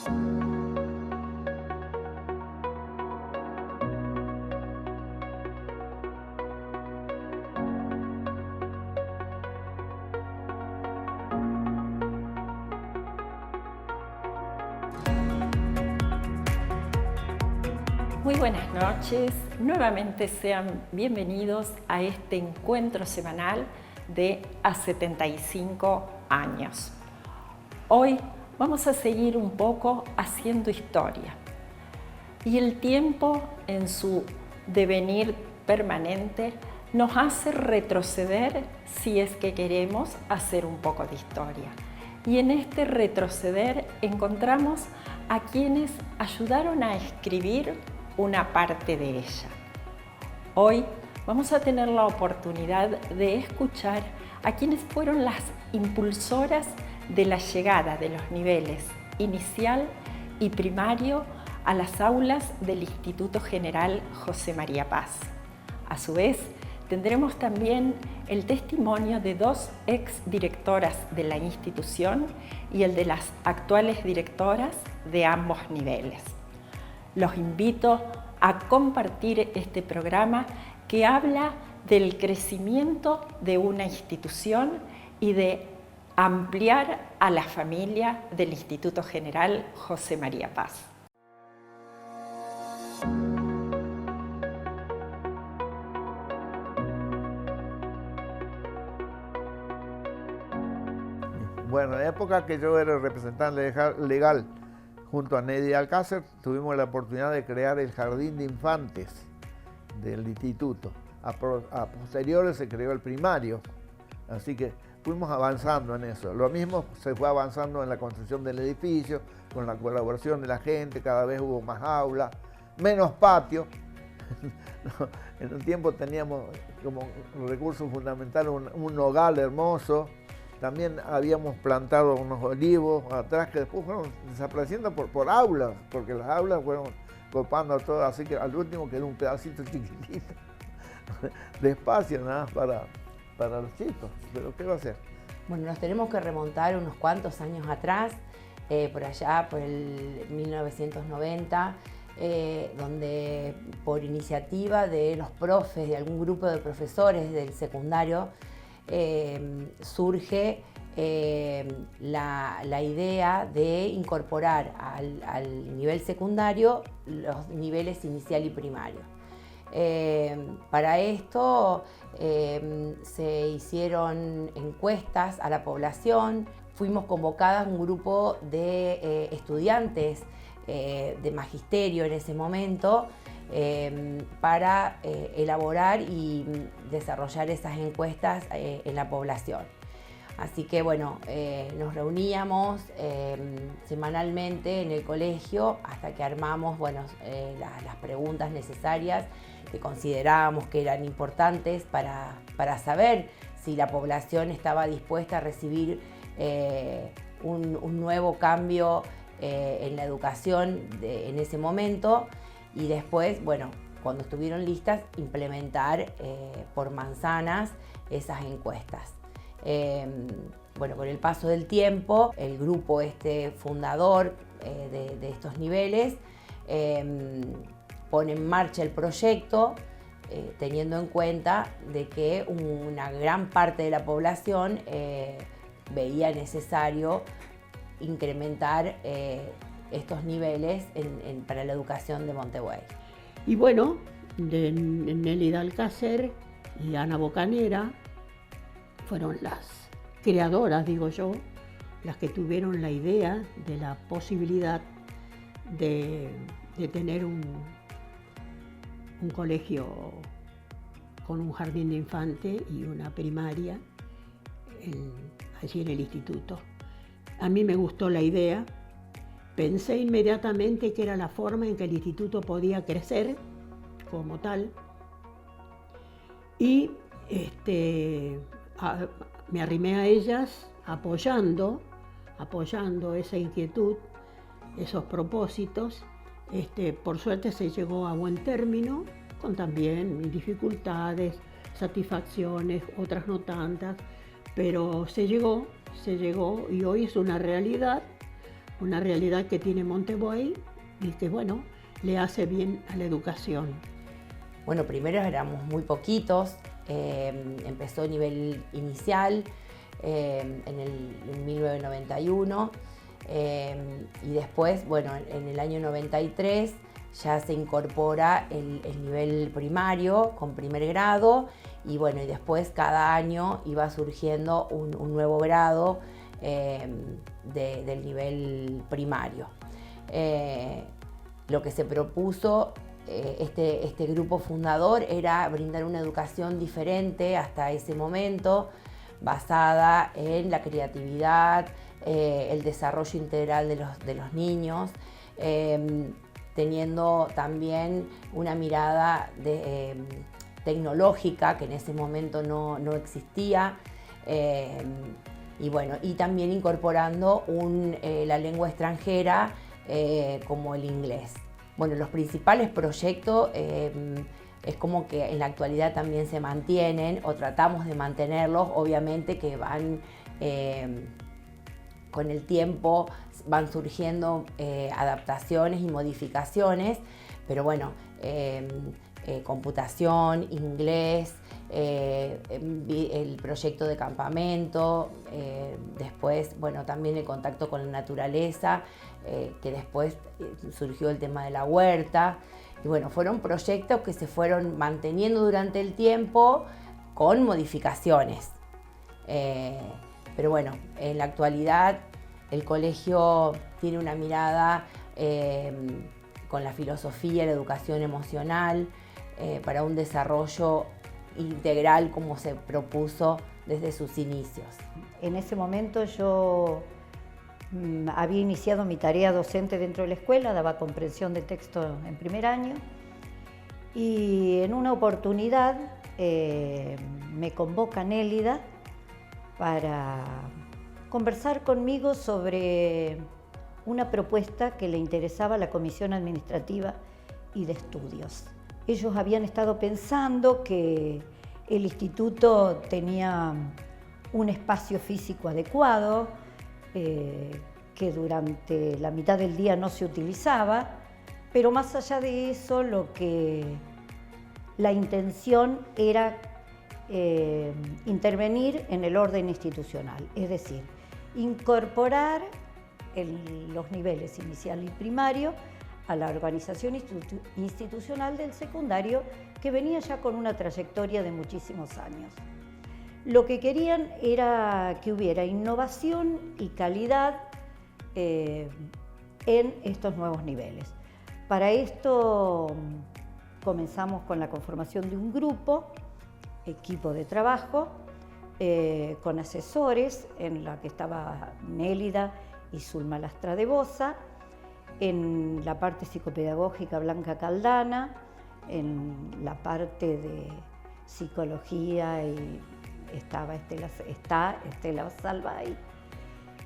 Muy buenas noches, nuevamente sean bienvenidos a este encuentro semanal de A 75 años. Hoy vamos a seguir un poco haciendo historia y el tiempo en su devenir permanente nos hace retroceder si es que queremos hacer un poco de historia. Y en este retroceder encontramos a quienes ayudaron a escribir una parte de ella. Hoy vamos a tener la oportunidad de escuchar a quienes fueron las impulsoras de la llegada de los niveles inicial y primario a las aulas del Instituto General José María Paz. A su vez, tendremos también el testimonio de dos exdirectoras de la institución y el de las actuales directoras de ambos niveles. Los invito a compartir este programa que habla del crecimiento de una institución y de ampliar a la familia del Instituto General José María Paz. Bueno, en la época que yo era representante legal junto a Nedi Alcácer, tuvimos la oportunidad de crear el Jardín de Infantes del instituto. A posteriores se creó el primario, así que fuimos avanzando en eso. Lo mismo se fue avanzando en la construcción del edificio, con la colaboración de la gente, cada vez hubo más aulas, menos patio. En un tiempo teníamos como recurso fundamental un hogar hermoso. También habíamos plantado unos olivos atrás que después fueron desapareciendo por aulas, porque las aulas fueron copando todo, así que al último quedó un pedacito chiquitito de espacio nada más para los chicos. Pero ¿qué va a hacer? Bueno, nos tenemos que remontar unos cuantos años atrás, por allá, por el 1990, donde por iniciativa de los profes, de algún grupo de profesores del secundario, surge la idea de incorporar al nivel secundario los niveles inicial y primario. Para esto se hicieron encuestas a la población, fuimos convocadas un grupo de estudiantes de magisterio en ese momento, para elaborar y desarrollar esas encuestas en la población. Así que bueno, nos reuníamos semanalmente en el colegio hasta que armamos las preguntas necesarias que considerábamos que eran importantes para saber si la población estaba dispuesta a recibir un nuevo cambio en la educación en ese momento. Y después, bueno, cuando estuvieron listas, implementar por manzanas esas encuestas. Bueno, con el paso del tiempo, el grupo fundador de estos niveles pone en marcha el proyecto, teniendo en cuenta de que una gran parte de la población veía necesario incrementar estos niveles para la educación de Montevideo. Y bueno, de Nelly Alcácer y Ana Bocanera fueron las creadoras, digo yo, las que tuvieron la idea de la posibilidad de tener un colegio con un jardín de infantes y una primaria allí en el instituto. A mí me gustó la idea. Pensé inmediatamente que era la forma en que el instituto podía crecer como tal y me arrimé a ellas apoyando esa inquietud, esos propósitos. Por suerte se llegó a buen término, con también dificultades, satisfacciones, otras no tantas, pero se llegó y hoy es una realidad una realidad que tiene Montevideo y que, bueno, le hace bien a la educación. Bueno, primero éramos muy poquitos, empezó a nivel inicial en 1991 y después, bueno, en el año 93 ya se incorpora el nivel primario con primer grado y bueno, y después cada año iba surgiendo un nuevo grado del nivel primario. Lo que se propuso este grupo fundador era brindar una educación diferente hasta ese momento, basada en la creatividad, el desarrollo integral de los niños, teniendo también una mirada tecnológica que en ese momento no existía, y bueno, y también incorporando la lengua extranjera como el inglés. Bueno, los principales proyectos es como que en la actualidad también se mantienen o tratamos de mantenerlos, obviamente que van con el tiempo, van surgiendo adaptaciones y modificaciones, pero bueno, computación, inglés, el proyecto de campamento, después, bueno, también el contacto con la naturaleza, que después surgió el tema de la huerta. Y bueno, fueron proyectos que se fueron manteniendo durante el tiempo con modificaciones. Pero bueno, en la actualidad el colegio tiene una mirada con la filosofía, la educación emocional, para un desarrollo integral como se propuso desde sus inicios. En ese momento yo había iniciado mi tarea docente dentro de la escuela, daba comprensión de texto en primer año y en una oportunidad me convoca Nélida para conversar conmigo sobre una propuesta que le interesaba a la Comisión Administrativa y de Estudios. Ellos habían estado pensando que el instituto tenía un espacio físico adecuado, que durante la mitad del día no se utilizaba, pero más allá de eso, la intención era intervenir en el orden institucional, es decir, incorporar los niveles inicial y primario a la organización institucional del secundario, que venía ya con una trayectoria de muchísimos años. Lo que querían era que hubiera innovación y calidad en estos nuevos niveles. Para esto comenzamos con la conformación de un grupo, equipo de trabajo, con asesores, en la que estaba Nélida y Zulma Lastra de Boza, en la parte psicopedagógica Blanca Caldana, en la parte de psicología y está Estela Salvay.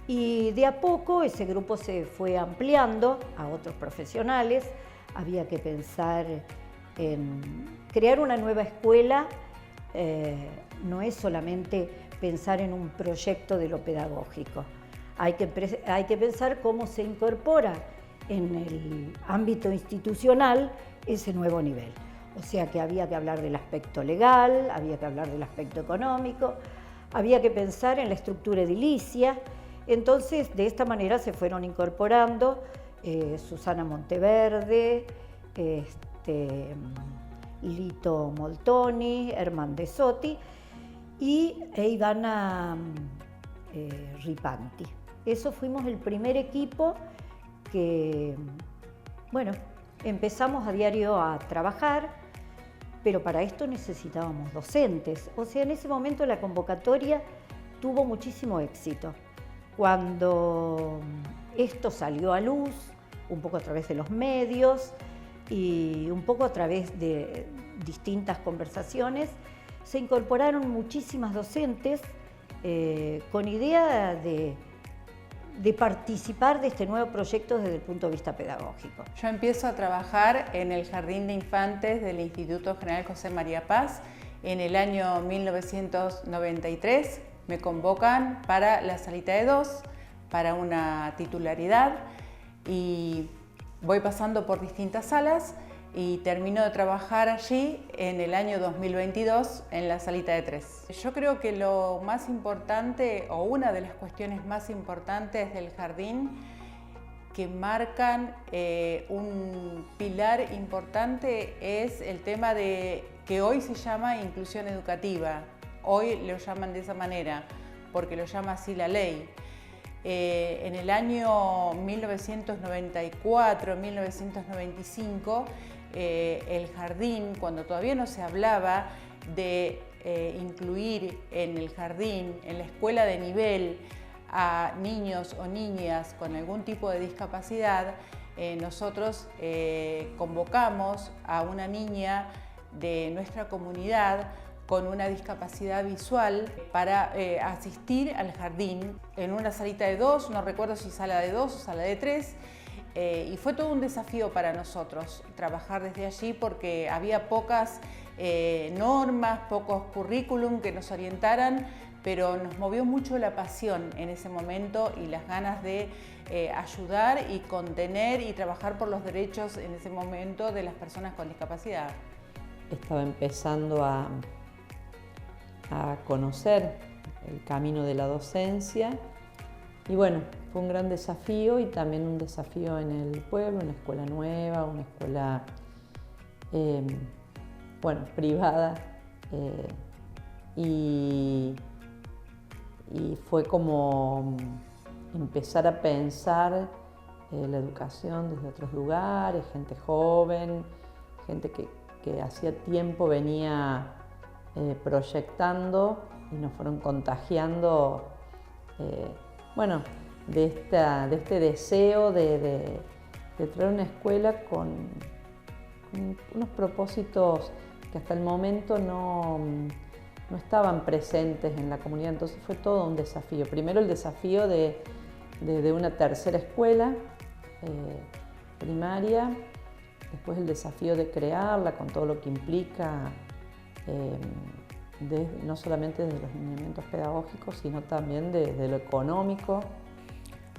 Y de a poco ese grupo se fue ampliando a otros profesionales. Había que pensar en crear una nueva escuela, no es solamente pensar en un proyecto de lo pedagógico. Hay que pensar cómo se incorpora en el ámbito institucional ese nuevo nivel. O sea que había que hablar del aspecto legal, había que hablar del aspecto económico, había que pensar en la estructura edilicia. Entonces, de esta manera se fueron incorporando Susana Monteverde, Lito Moltoni, Herman De Sotti y Ivana Ripanti. Eso fuimos el primer equipo que, bueno, empezamos a diario a trabajar, pero para esto necesitábamos docentes. O sea, en ese momento la convocatoria tuvo muchísimo éxito. Cuando esto salió a luz, un poco a través de los medios y un poco a través de distintas conversaciones, se incorporaron muchísimas docentes con idea de participar de este nuevo proyecto desde el punto de vista pedagógico. Yo empiezo a trabajar en el Jardín de Infantes del Instituto General José María Paz en el año 1993. Me convocan para la salita de 2 para una titularidad y voy pasando por distintas salas y termino de trabajar allí en el año 2022 en la salita de 3. Yo creo que lo más importante, o una de las cuestiones más importantes del jardín, que marcan un pilar importante, es el tema de que hoy se llama inclusión educativa. Hoy lo llaman de esa manera, porque lo llama así la ley. En el año 1994-1995, el jardín, cuando todavía no se hablaba de incluir en el jardín, en la escuela de nivel, a niños o niñas con algún tipo de discapacidad, nosotros convocamos a una niña de nuestra comunidad con una discapacidad visual para asistir al jardín en una salita de 2, no recuerdo si sala de 2 o sala de 3, y fue todo un desafío para nosotros trabajar desde allí porque había pocas normas, pocos currículum que nos orientaran, pero nos movió mucho la pasión en ese momento y las ganas de ayudar y contener y trabajar por los derechos en ese momento de las personas con discapacidad. Estaba empezando a conocer el camino de la docencia y bueno, fue un gran desafío y también un desafío en el pueblo, una escuela nueva, una escuela privada y fue como empezar a pensar la educación desde otros lugares, gente joven, gente que hacía tiempo venía proyectando y nos fueron contagiando de este deseo de traer una escuela con unos propósitos que hasta el momento no estaban presentes en la comunidad, entonces fue todo un desafío. Primero el desafío de una tercera escuela primaria, después el desafío de crearla con todo lo que implica, no solamente desde los lineamientos pedagógicos, sino también de lo económico.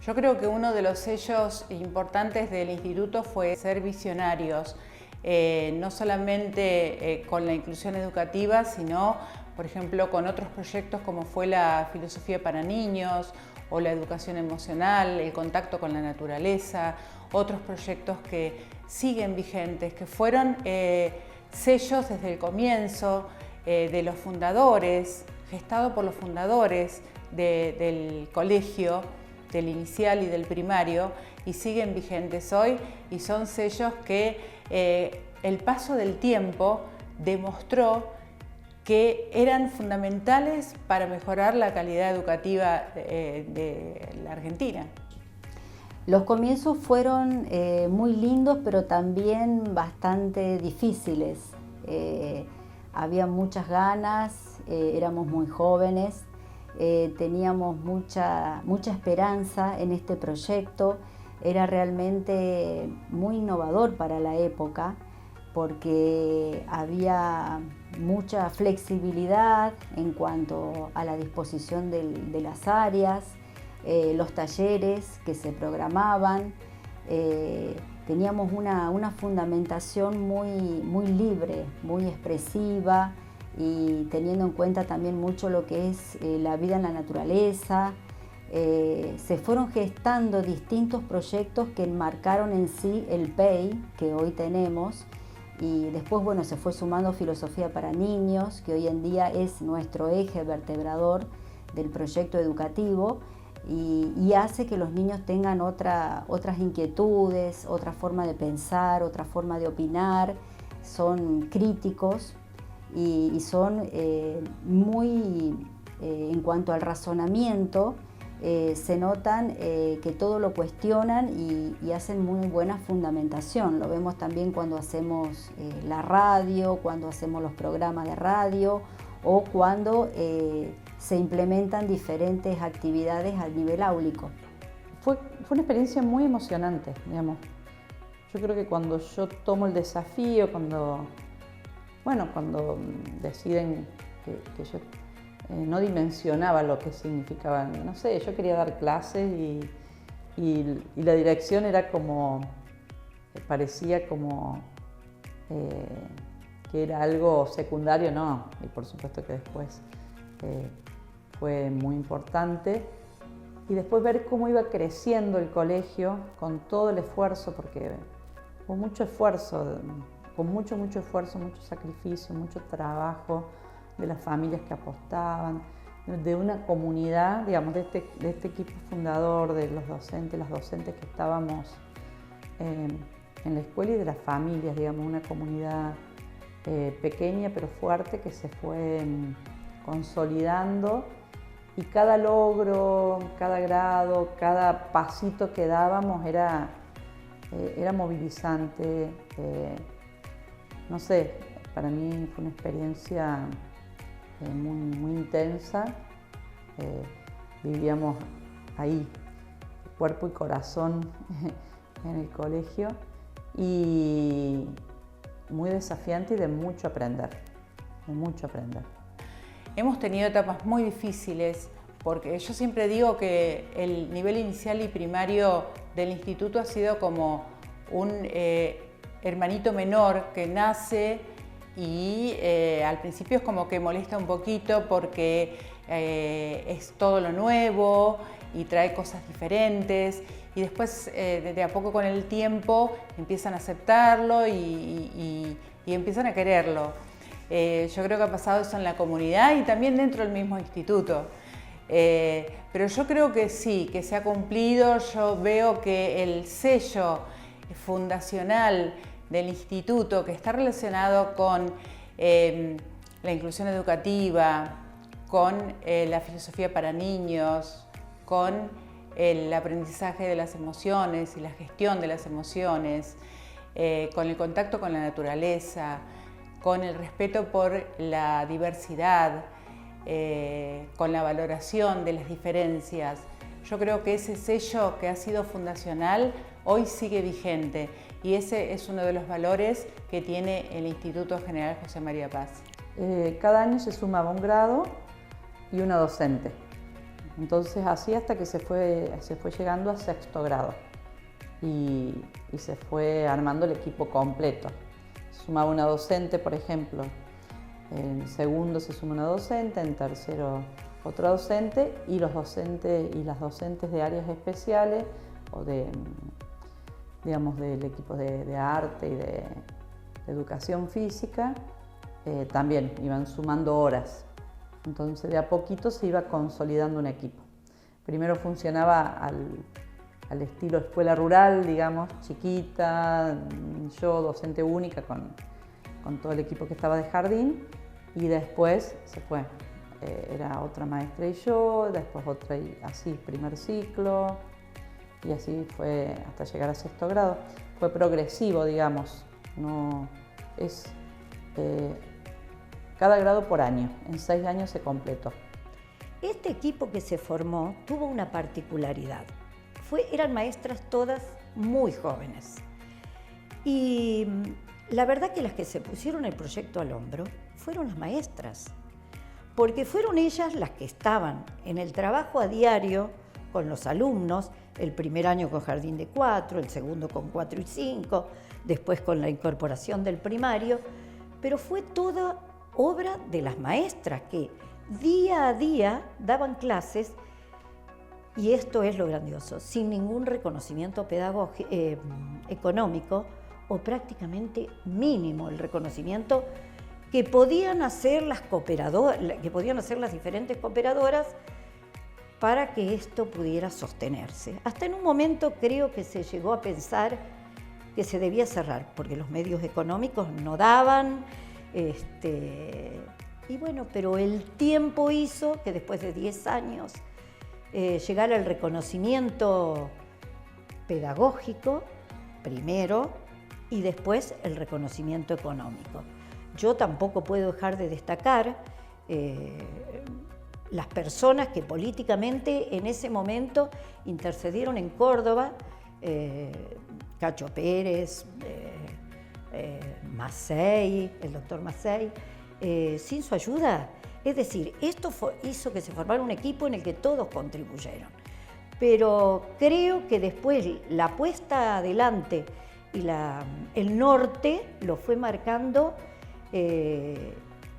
Yo creo que uno de los sellos importantes del instituto fue ser visionarios, no solamente con la inclusión educativa, sino, por ejemplo, con otros proyectos como fue la filosofía para niños o la educación emocional, el contacto con la naturaleza, otros proyectos que siguen vigentes, que fueron sellos desde el comienzo de los fundadores, gestado por los fundadores del colegio, del inicial y del primario, y siguen vigentes hoy, y son sellos que el paso del tiempo demostró que eran fundamentales para mejorar la calidad educativa de la Argentina. Los comienzos fueron muy lindos, pero también bastante difíciles. Había muchas ganas, éramos muy jóvenes, teníamos mucha esperanza en este proyecto. Era realmente muy innovador para la época porque había mucha flexibilidad en cuanto a la disposición de las áreas, los talleres que se programaban. Teníamos una fundamentación muy libre, muy expresiva y teniendo en cuenta también mucho lo que es la vida en la naturaleza. Se fueron gestando distintos proyectos que enmarcaron en sí el PEI que hoy tenemos y después se fue sumando filosofía para niños, que hoy en día es nuestro eje vertebrador del proyecto educativo y hace que los niños tengan otras inquietudes, otra forma de pensar, otra forma de opinar, son críticos y son muy, en cuanto al razonamiento, se notan que todo lo cuestionan y hacen muy buena fundamentación. Lo vemos también cuando hacemos la radio, cuando hacemos los programas de radio o cuando se implementan diferentes actividades a nivel áulico. Fue una experiencia muy emocionante, digamos. Yo creo que cuando yo tomo el desafío, cuando deciden que yo no dimensionaba lo que significaban. No sé, yo quería dar clases y la dirección era como, parecía como que era algo secundario, no, y por supuesto que después fue muy importante. Y después ver cómo iba creciendo el colegio con todo el esfuerzo, porque hubo mucho esfuerzo, con mucho esfuerzo, mucho sacrificio, mucho trabajo de las familias que apostaban, de una comunidad, digamos, de este equipo fundador, de los docentes, las docentes que estábamos en la escuela y de las familias, digamos, una comunidad pequeña pero fuerte que se fue consolidando, y cada logro, cada grado, cada pasito que dábamos era movilizante. No sé, para mí fue una experiencia muy intensa. Vivíamos ahí, cuerpo y corazón en el colegio, y muy desafiante y de mucho aprender, de mucho aprender. Hemos tenido etapas muy difíciles, porque yo siempre digo que el nivel inicial y primario del instituto ha sido como un hermanito menor que nace y al principio es como que molesta un poquito porque es todo lo nuevo y trae cosas diferentes, y después de a poco con el tiempo empiezan a aceptarlo y empiezan a quererlo. Yo creo que ha pasado eso en la comunidad y también dentro del mismo instituto. Pero yo creo que sí, que se ha cumplido. Yo veo que el sello fundacional del instituto, que está relacionado con la inclusión educativa, con la filosofía para niños, con el aprendizaje de las emociones y la gestión de las emociones, con el contacto con la naturaleza, con el respeto por la diversidad, con la valoración de las diferencias. Yo creo que ese sello que ha sido fundacional hoy sigue vigente, y ese es uno de los valores que tiene el Instituto General José María Paz. Cada año se sumaba un grado y una docente. Entonces así hasta que se fue llegando a sexto grado y se fue armando el equipo completo. Sumaba una docente, por ejemplo, en segundo se suma una docente, en tercero otra docente, y los docentes y las docentes de áreas especiales o digamos, del equipo de arte y de educación física también iban sumando horas. Entonces de a poquito se iba consolidando un equipo. Primero funcionaba al estilo escuela rural, digamos, chiquita, yo docente única con todo el equipo que estaba de jardín, y después se fue. Era otra maestra y yo, después otra y así, primer ciclo, y así fue hasta llegar a sexto grado. Fue progresivo, digamos, no es cada grado por año, en 6 años se completó. Este equipo que se formó tuvo una particularidad. Eran maestras todas muy jóvenes. Y la verdad que las que se pusieron el proyecto al hombro fueron las maestras, porque fueron ellas las que estaban en el trabajo a diario con los alumnos, el primer año con jardín de 4, el segundo con 4 y 5, después con la incorporación del primario, pero fue toda obra de las maestras que día a día daban clases. Y esto es lo grandioso, sin ningún reconocimiento pedagógico, económico, o prácticamente mínimo el reconocimiento que podían hacer las diferentes cooperadoras para que esto pudiera sostenerse. Hasta en un momento creo que se llegó a pensar que se debía cerrar, porque los medios económicos no daban, y bueno, pero el tiempo hizo que después de 10 años llegar al reconocimiento pedagógico primero y después el reconocimiento económico. Yo tampoco puedo dejar de destacar las personas que políticamente en ese momento intercedieron en Córdoba, Cacho Pérez, Massey, el doctor Massey. Sin su ayuda Es decir, esto hizo que se formara un equipo en el que todos contribuyeron. Pero creo que después la puesta adelante y el norte lo fue marcando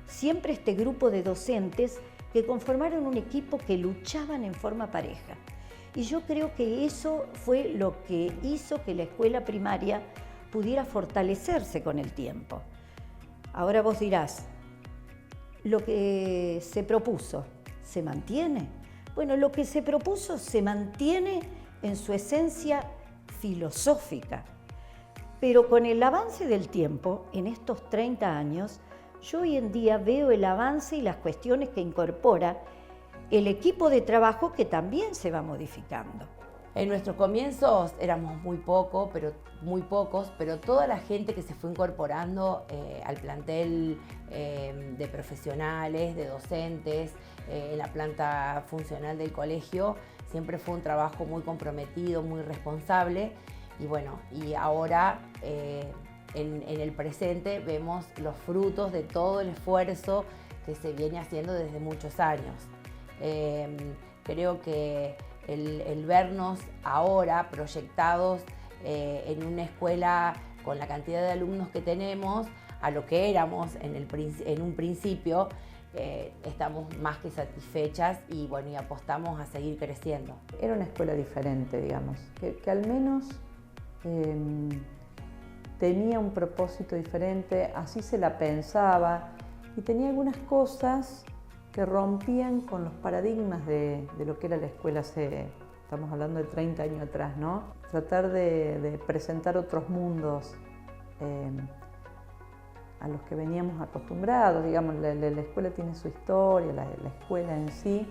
siempre este grupo de docentes que conformaron un equipo que luchaban en forma pareja. Y yo creo que eso fue lo que hizo que la escuela primaria pudiera fortalecerse con el tiempo. Ahora vos dirás, lo que se propuso, ¿se mantiene? Bueno, lo que se propuso se mantiene en su esencia filosófica, pero con el avance del tiempo, en estos 30 años, yo hoy en día veo el avance y las cuestiones que incorpora el equipo de trabajo que también se va modificando. En nuestros comienzos éramos muy pocos, pero toda la gente que se fue incorporando al plantel de profesionales, de docentes, en la planta funcional del colegio, siempre fue un trabajo muy comprometido, muy responsable. Y bueno, y ahora en el presente vemos los frutos de todo el esfuerzo que se viene haciendo desde muchos años. Creo que el vernos ahora proyectados en una escuela con la cantidad de alumnos que tenemos, a lo que éramos en un principio, estamos más que satisfechas y bueno, y apostamos a seguir creciendo. Era una escuela diferente, digamos, que al menos tenía un propósito diferente, así se la pensaba y tenía algunas cosas que rompían con los paradigmas de lo que era la escuela estamos hablando de 30 años atrás, ¿no? Tratar de presentar otros mundos a los que veníamos acostumbrados, digamos, la escuela tiene su historia, la escuela en sí,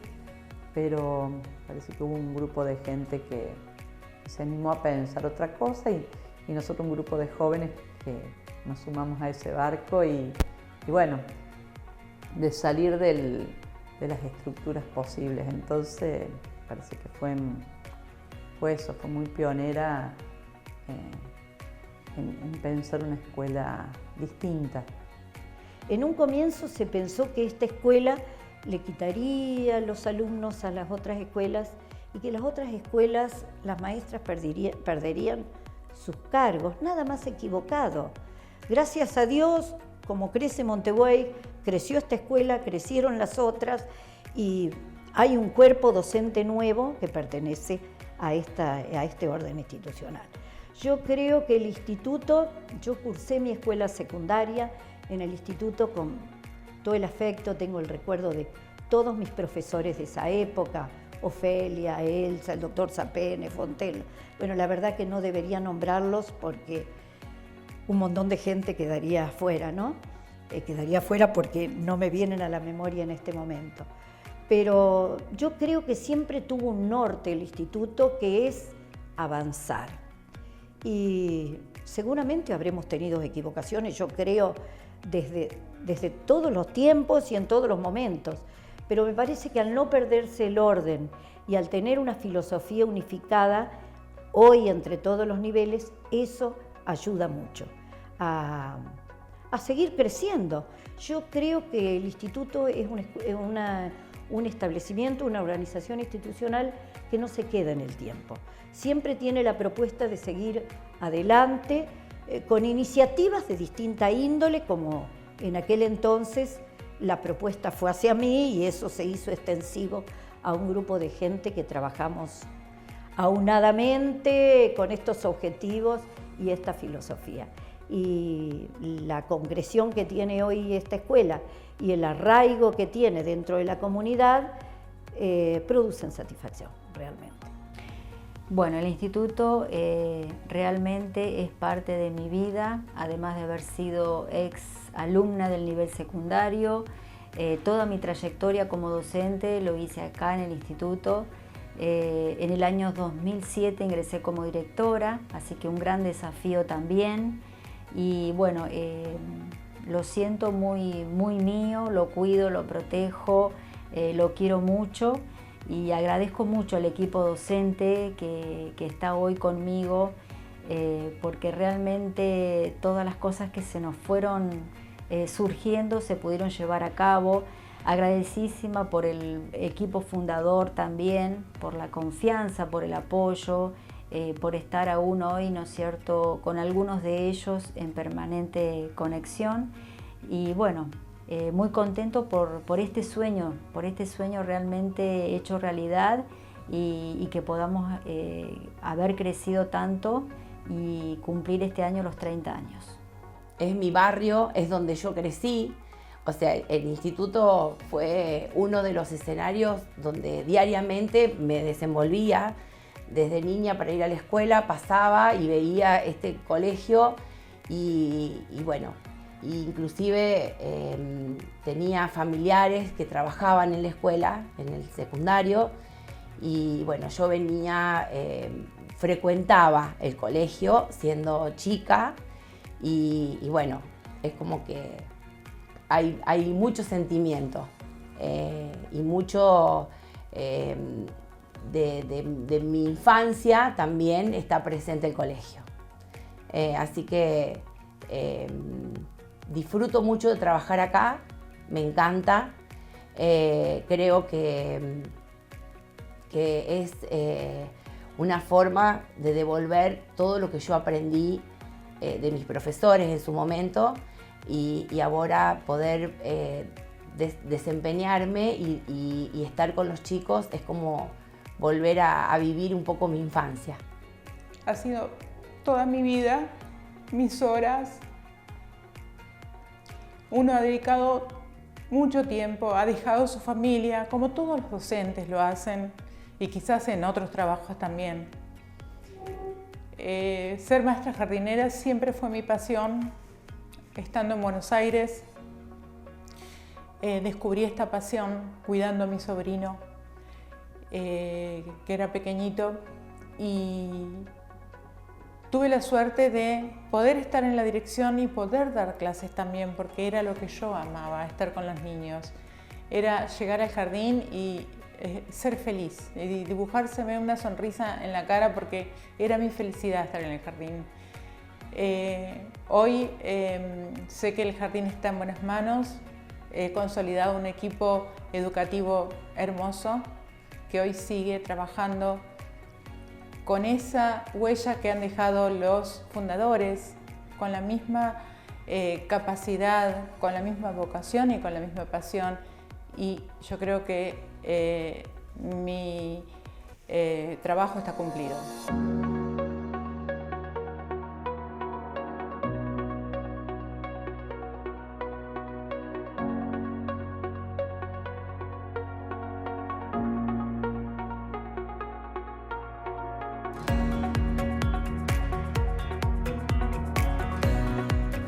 pero parece que hubo un grupo de gente que se animó a pensar otra cosa y nosotros un grupo de jóvenes que nos sumamos a ese barco y bueno, de salir de las estructuras posibles. Entonces parece que fue eso, fue muy pionera en pensar una escuela distinta. En un comienzo se pensó que esta escuela le quitaría los alumnos a las otras escuelas y que las otras escuelas, las maestras perderían sus cargos. Nada más equivocado. Gracias a Dios, como crece Montevideo, creció esta escuela, crecieron las otras y hay un cuerpo docente nuevo que pertenece a este orden institucional. Yo creo que el instituto, yo cursé mi escuela secundaria en el instituto con todo el afecto, tengo el recuerdo de todos mis profesores de esa época, Ofelia, Elsa, el doctor Zapene, Fontel. Bueno, la verdad que no debería nombrarlos porque un montón de gente quedaría afuera, ¿no? Quedaría afuera porque no me vienen a la memoria en este momento. Pero yo creo que siempre tuvo un norte el instituto que es avanzar. Y seguramente habremos tenido equivocaciones, yo creo, desde todos los tiempos y en todos los momentos. Pero me parece que al no perderse el orden y al tener una filosofía unificada, hoy entre todos los niveles, eso ayuda mucho a seguir creciendo. Yo creo que el instituto es un establecimiento, una organización institucional que no se queda en el tiempo. Siempre tiene la propuesta de seguir adelante con iniciativas de distinta índole, como en aquel entonces la propuesta fue hacia mí y eso se hizo extensivo a un grupo de gente que trabajamos aunadamente con estos objetivos y esta filosofía. Y la concreción que tiene hoy esta escuela y el arraigo que tiene dentro de la comunidad producen satisfacción, realmente. Bueno, el instituto realmente es parte de mi vida, además de haber sido ex alumna del nivel secundario. Toda mi trayectoria como docente lo hice acá en el instituto. En el año 2007 ingresé como directora, así que un gran desafío también. Y bueno, lo siento muy mío, lo cuido, lo protejo, lo quiero mucho y agradezco mucho al equipo docente que está hoy conmigo porque realmente todas las cosas que se nos fueron surgiendo se pudieron llevar a cabo. agradecidísima por el equipo fundador también, por la confianza, por el apoyo, por estar aún hoy, ¿no es cierto?, con algunos de ellos en permanente conexión. Y bueno, muy contento por este sueño realmente hecho realidad y que podamos haber crecido tanto y cumplir este año los 30 años. Es mi barrio, es donde yo crecí. O sea, el instituto fue uno de los escenarios donde diariamente me desenvolvía. Desde niña para ir a la escuela pasaba y veía este colegio y bueno, inclusive tenía familiares que trabajaban en la escuela, en el secundario, y bueno, yo venía, frecuentaba el colegio siendo chica y bueno, es como que hay mucho sentimiento y mucho de mi infancia también está presente el colegio. Así que disfruto mucho de trabajar acá, me encanta. Creo que es una forma de devolver todo lo que yo aprendí de mis profesores en su momento y ahora poder desempeñarme y estar con los chicos es como volver a vivir un poco mi infancia. Ha sido toda mi vida, mis horas. Uno ha dedicado mucho tiempo, ha dejado su familia, como todos los docentes lo hacen, y quizás en otros trabajos también. Ser maestra jardinera siempre fue mi pasión. Estando en Buenos Aires, descubrí esta pasión cuidando a mi sobrino, que era pequeñito, y tuve la suerte de poder estar en la dirección y poder dar clases también, porque era lo que yo amaba, estar con los niños. Era llegar al jardín y ser feliz, y dibujárseme una sonrisa en la cara, porque era mi felicidad estar en el jardín. Hoy sé que el jardín está en buenas manos. He consolidado un equipo educativo hermoso que hoy sigue trabajando con esa huella que han dejado los fundadores, con la misma capacidad, con la misma vocación y con la misma pasión. Y yo creo que mi trabajo está cumplido.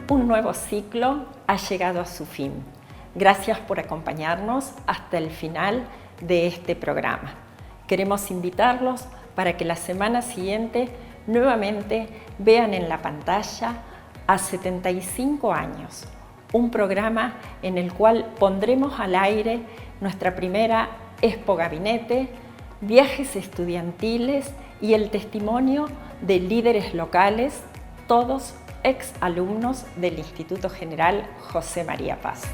Un nuevo ciclo ha llegado a su fin. Gracias por acompañarnos hasta el final de este programa. Queremos invitarlos para que la semana siguiente nuevamente vean en la pantalla a 75 años, un programa en el cual pondremos al aire nuestra primera Expo Gabinete, viajes estudiantiles y el testimonio de líderes locales, todos ex alumnos del Instituto General José María Paz.